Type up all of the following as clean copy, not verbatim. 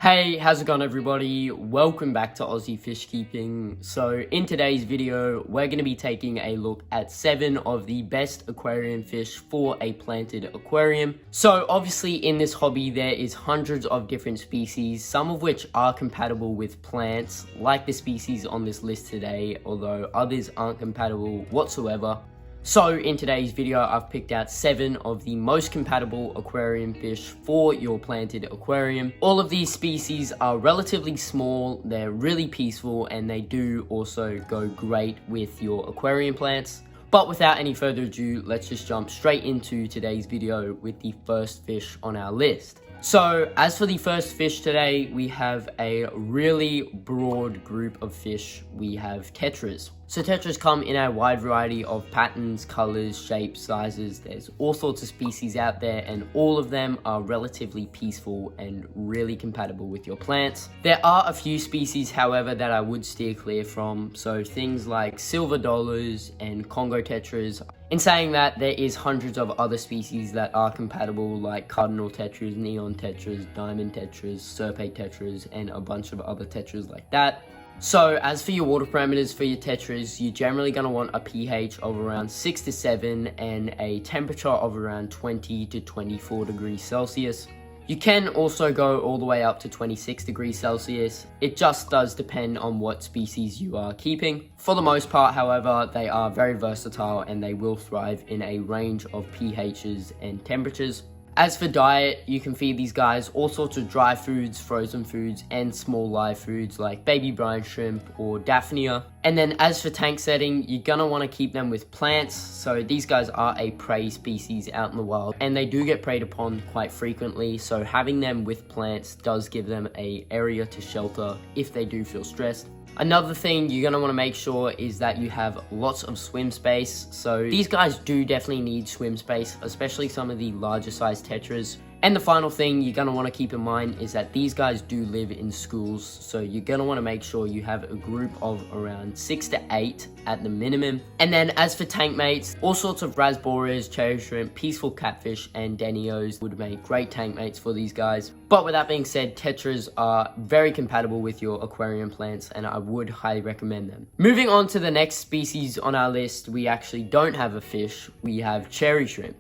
Hey, how's it going everybody? Welcome back to Aussie Fish Keeping. So in today's video, we're going to be taking a look at 7 of the best aquarium fish for a planted aquarium. So obviously in this hobby, there is hundreds of different species, some of which are compatible with plants, like the species on this list today, although others aren't compatible whatsoever. So in today's video, I've picked out 7 of the most compatible aquarium fish for your planted aquarium. All of these species are relatively small, they're really peaceful, and they do also go great with your aquarium plants. But without any further ado, let's just jump straight into today's video with the first fish on our list. So as for the first fish today, we have a really broad group of fish. We have tetras. So tetras come in a wide variety of patterns, colors, shapes, sizes. There's all sorts of species out there, and all of them are relatively peaceful and really compatible with your plants. There are a few species, however, that I would steer clear from. So things like silver dollars and Congo tetras. In saying that, there is hundreds of other species that are compatible, like cardinal tetras, neon tetras, diamond tetras, serpate tetras, and a bunch of other tetras like that. So as for your water parameters for your tetras, you're generally going to want a pH of around 6 to 7 and a temperature of around 20 to 24 degrees Celsius. You can also go all the way up to 26 degrees Celsius. It just does depend on what species you are keeping. For the most part, however, they are very versatile and they will thrive in a range of pHs and temperatures. As for diet, you can feed these guys all sorts of dry foods, frozen foods, and small live foods like baby brine shrimp or Daphnia. And then as for tank setting, you're gonna want to keep them with plants. So these guys are a prey species out in the wild, and they do get preyed upon quite frequently. So having them with plants does give them an area to shelter if they do feel stressed. Another thing you're going to want to make sure is that you have lots of swim space. So these guys do definitely need swim space, especially some of the larger size tetras. And the final thing you're going to want to keep in mind is that these guys do live in schools. So you're going to want to make sure you have a group of around 6 to 8 at the minimum. And then as for tank mates, all sorts of Rasboras, cherry shrimp, peaceful catfish, and Denos would make great tank mates for these guys. But with that being said, tetras are very compatible with your aquarium plants, and I would highly recommend them. Moving on to the next species on our list, we actually don't have a fish, we have cherry shrimp.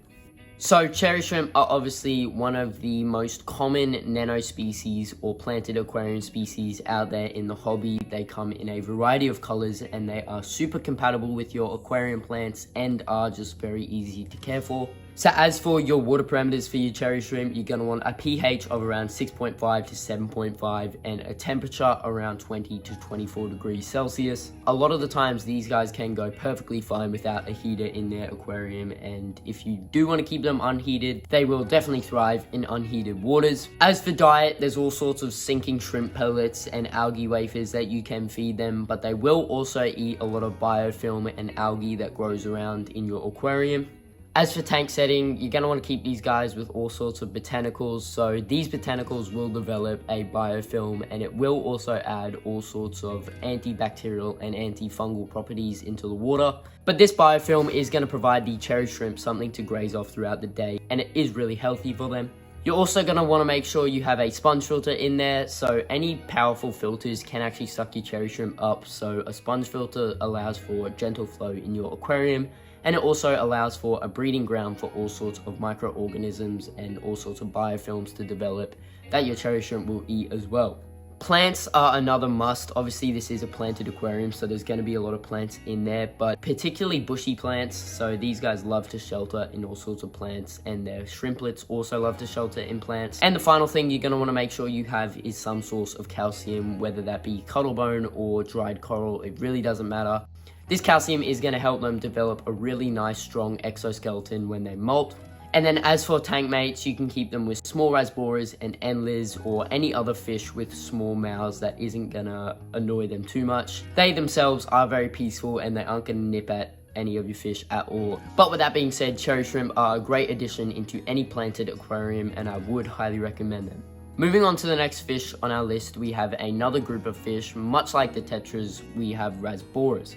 So cherry shrimp are obviously one of the most common nano species or planted aquarium species out there in the hobby. They come in a variety of colors and they are super compatible with your aquarium plants and are just very easy to care for. So as for your water parameters for your cherry shrimp, you're going to want a pH of around 6.5 to 7.5 and a temperature around 20 to 24 degrees Celsius. A lot of the times these guys can go perfectly fine without a heater in their aquarium, and if you do want to keep them unheated, they will definitely thrive in unheated waters. As for diet, there's all sorts of sinking shrimp pellets and algae wafers that you can feed them, but they will also eat a lot of biofilm and algae that grows around in your aquarium. As for tank setting, you're going to want to keep these guys with all sorts of botanicals. So these botanicals will develop a biofilm, and it will also add all sorts of antibacterial and antifungal properties into the water. But this biofilm is going to provide the cherry shrimp something to graze off throughout the day, and it is really healthy for them. You're also going to want to make sure you have a sponge filter in there, so any powerful filters can actually suck your cherry shrimp up. So a sponge filter allows for gentle flow in your aquarium, and it also allows for a breeding ground for all sorts of microorganisms and all sorts of biofilms to develop that your cherry shrimp will eat as well. Plants are another must. Obviously this is a planted aquarium, so there's going to be a lot of plants in there, but particularly bushy plants. So these guys love to shelter in all sorts of plants, and their shrimplets also love to shelter in plants. And the final thing you're going to want to make sure you have is some source of calcium, whether that be cuttlebone or dried coral. It really doesn't matter. This calcium is going to help them develop a really nice strong exoskeleton when they molt. And then as for tank mates, you can keep them with small Rasboras and endlers or any other fish with small mouths that isn't going to annoy them too much. They themselves are very peaceful and they aren't going to nip at any of your fish at all. But with that being said, cherry shrimp are a great addition into any planted aquarium, and I would highly recommend them. Moving on to the next fish on our list, we have another group of fish. Much like the tetras, we have Rasboras.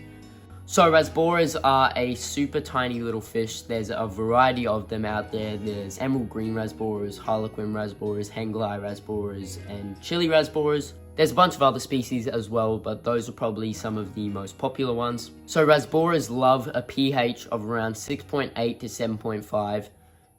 So Rasboras are a super tiny little fish. There's a variety of them out there. There's emerald green Rasboras, harlequin Rasboras, hengli Rasboras, and chili Rasboras. There's a bunch of other species as well, but those are probably some of the most popular ones. So Rasboras love a pH of around 6.8 to 7.5,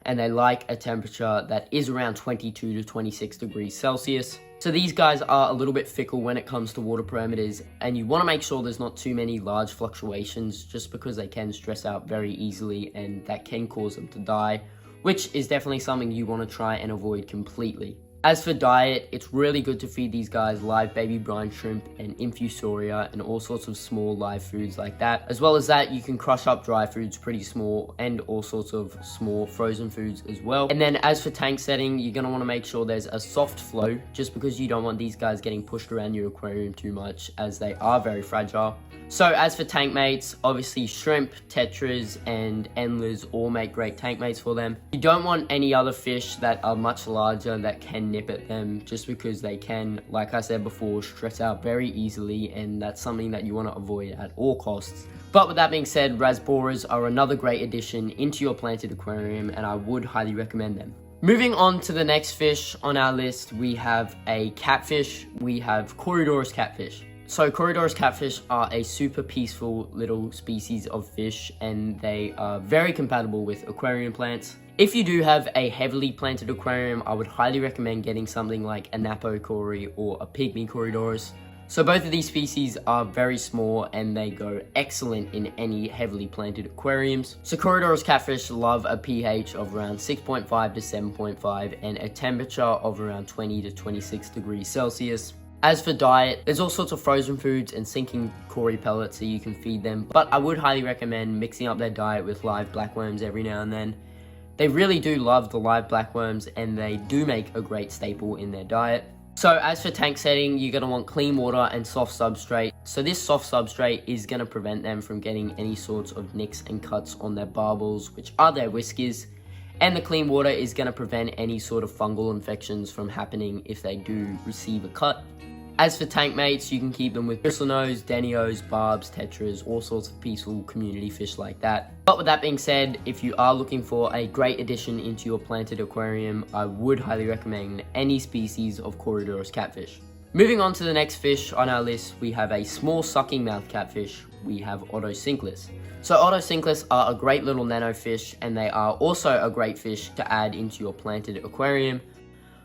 and they like a temperature that is around 22 to 26 degrees Celsius. So these guys are a little bit fickle when it comes to water parameters, and you want to make sure there's not too many large fluctuations, just because they can stress out very easily and that can cause them to die, which is definitely something you want to try and avoid completely. As for diet, it's really good to feed these guys live baby brine shrimp and infusoria and all sorts of small live foods like that. As well as that, you can crush up dry foods pretty small and all sorts of small frozen foods as well. And then as for tank setting, you're going to want to make sure there's a soft flow, just because you don't want these guys getting pushed around your aquarium too much, as they are very fragile. So as for tank mates, obviously shrimp, tetras, and endlers all make great tank mates for them. You don't want any other fish that are much larger that can nip at them, just because they can, like I said before, stress out very easily, and that's something that you want to avoid at all costs. But with that being said, Rasboras are another great addition into your planted aquarium, and I would highly recommend them. Moving on to the next fish on our list, we have a catfish. We have Corydoras catfish. So Corydoras catfish are a super peaceful little species of fish, and they are very compatible with aquarium plants. If you do have a heavily planted aquarium, I would highly recommend getting something like a Napo Cory or a Pygmy Corydoras. So both of these species are very small and they go excellent in any heavily planted aquariums. So Corydoras catfish love a pH of around 6.5 to 7.5 and a temperature of around 20 to 26 degrees Celsius. As for diet, there's all sorts of frozen foods and sinking Cory pellets that you can feed them, but I would highly recommend mixing up their diet with live blackworms every now and then. They really do love the live blackworms, and they do make a great staple in their diet. So as for tank setting, you're going to want clean water and soft substrate. So this soft substrate is going to prevent them from getting any sorts of nicks and cuts on their barbels, which are their whiskers. And the clean water is going to prevent any sort of fungal infections from happening if they do receive a cut. As for tank mates, you can keep them with bristlenose, Denos, barbs, tetras, all sorts of peaceful community fish like that. But with that being said, if you are looking for a great addition into your planted aquarium, I would highly recommend any species of Corydoras catfish. Moving on to the next fish on our list, we have a small sucking mouth catfish. We have Sinkless. So Sinkless are a great little nano fish, and they are also a great fish to add into your planted aquarium.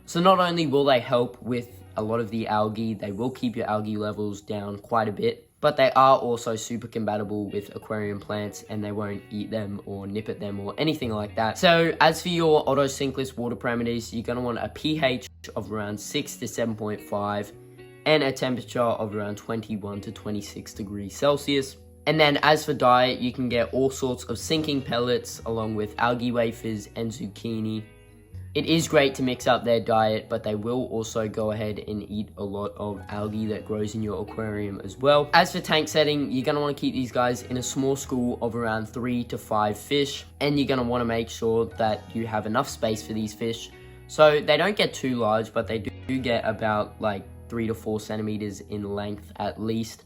So not only will they help with a lot of the algae, they will keep your algae levels down quite a bit, but they are also super compatible with aquarium plants, and they won't eat them or nip at them or anything like that. So as for your Sinkless water parameters, you're going to want a pH of around 6 to 7.5 and a temperature of around 21 to 26 degrees Celsius. And then as for diet, you can get all sorts of sinking pellets along with algae wafers and zucchini. It is great to mix up their diet, but they will also go ahead and eat a lot of algae that grows in your aquarium as well. As for tank setting, you're going to want to keep these guys in a small school of around 3 to 5 fish, and you're going to want to make sure that you have enough space for these fish. So they don't get too large, but they do get about like 3 to 4 centimeters in length at least.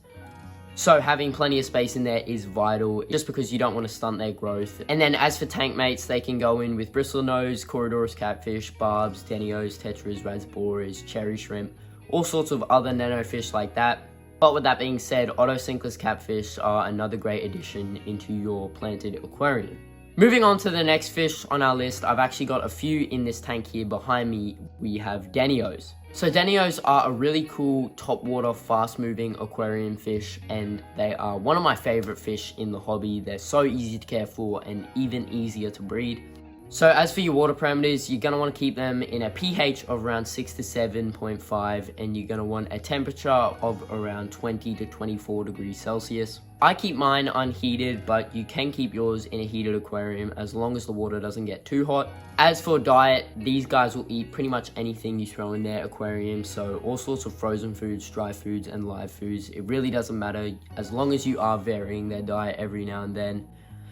So having plenty of space in there is vital, just because you don't want to stunt their growth. And then as for tank mates, they can go in with bristlenose, Corydoras catfish, barbs, Denos, tetras, Rasboras, cherry shrimp, all sorts of other nano fish like that. But with that being said, Sinkless catfish are another great addition into your planted aquarium. Moving on to the next fish on our list, I've actually got a few in this tank here behind me. We have Denos. So Denos are a really cool topwater, fast-moving aquarium fish, and they are one of my favorite fish in the hobby. They're so easy to care for and even easier to breed. So as for your water parameters, you're going to want to keep them in a pH of around 6 to 7.5, and you're going to want a temperature of around 20 to 24 degrees Celsius. I keep mine unheated, but you can keep yours in a heated aquarium as long as the water doesn't get too hot. As for diet, these guys will eat pretty much anything you throw in their aquarium, so all sorts of frozen foods, dry foods, and live foods. It really doesn't matter as long as you are varying their diet every now and then.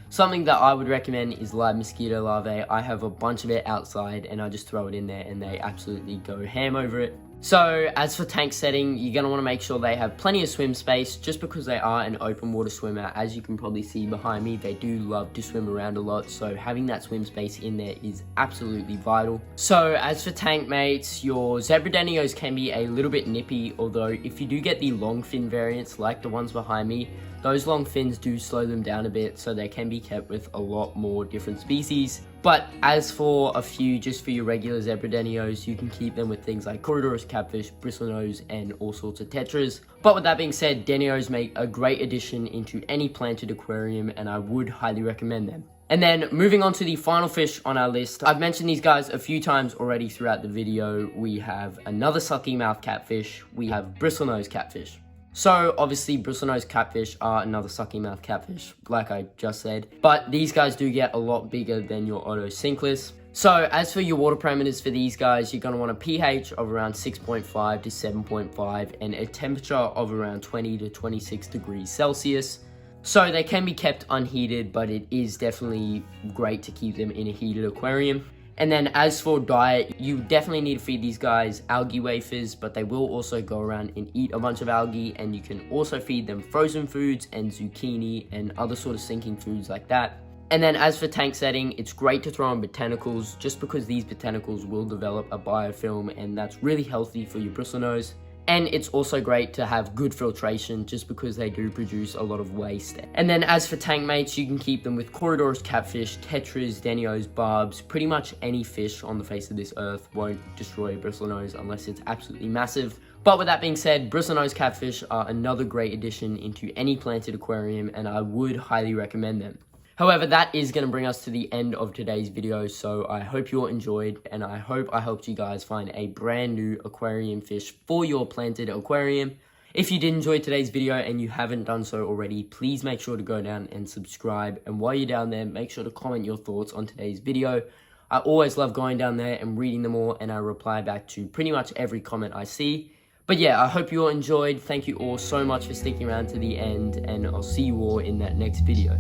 Something that I would recommend is live mosquito larvae. I have a bunch of it outside and I just throw it in there and they absolutely go ham over it. So as for tank setting, you're going to want to make sure they have plenty of swim space just because they are an open water swimmer. As you can probably see behind me, they do love to swim around a lot, so having that swim space in there is absolutely vital. So as for tank mates, your zebra Denios can be a little bit nippy, although if you do get the long fin variants like the ones behind me, those long fins do slow them down a bit, so they can be kept with a lot more different species. But as for a few, just for your regular zebra Denios, you can keep them with things like Rasboras Catfish, Bristlenose, and all sorts of Tetras. But with that being said, Denios make a great addition into any planted aquarium, and I would highly recommend them. And then moving on to the final fish on our list, I've mentioned these guys a few times already throughout the video. We have another sucky mouth catfish, we have Bristlenose Catfish. So obviously Bristlenose Catfish are another sucky mouth catfish, like I just said, but these guys do get a lot bigger than your auto Sinkless. So as for your water parameters for these guys, you're going to want a pH of around 6.5 to 7.5 and a temperature of around 20 to 26 degrees Celsius. So they can be kept unheated, but it is definitely great to keep them in a heated aquarium. And then as for diet, you definitely need to feed these guys algae wafers, but they will also go around and eat a bunch of algae, and you can also feed them frozen foods and zucchini and other sort of sinking foods like that. And then as for tank setting, it's great to throw in botanicals just because these botanicals will develop a biofilm, and that's really healthy for your bristlenose. And it's also great to have good filtration just because they do produce a lot of waste. And then as for tank mates, you can keep them with Rasboras Catfish, Tetras, Denios, Barbs. Pretty much any fish on the face of this earth won't destroy a bristlenose unless it's absolutely massive. But with that being said, Bristlenose Catfish are another great addition into any planted aquarium, and I would highly recommend them. However, that is going to bring us to the end of today's video, so I hope you all enjoyed, and I hope I helped you guys find a brand new aquarium fish for your planted aquarium. If you did enjoy today's video and you haven't done so already, please make sure to go down and subscribe, and while you're down there, make sure to comment your thoughts on today's video. I always love going down there and reading them all, and I reply back to pretty much every comment I see. But yeah, I hope you all enjoyed. Thank you all so much for sticking around to the end, and I'll see you all in that next video.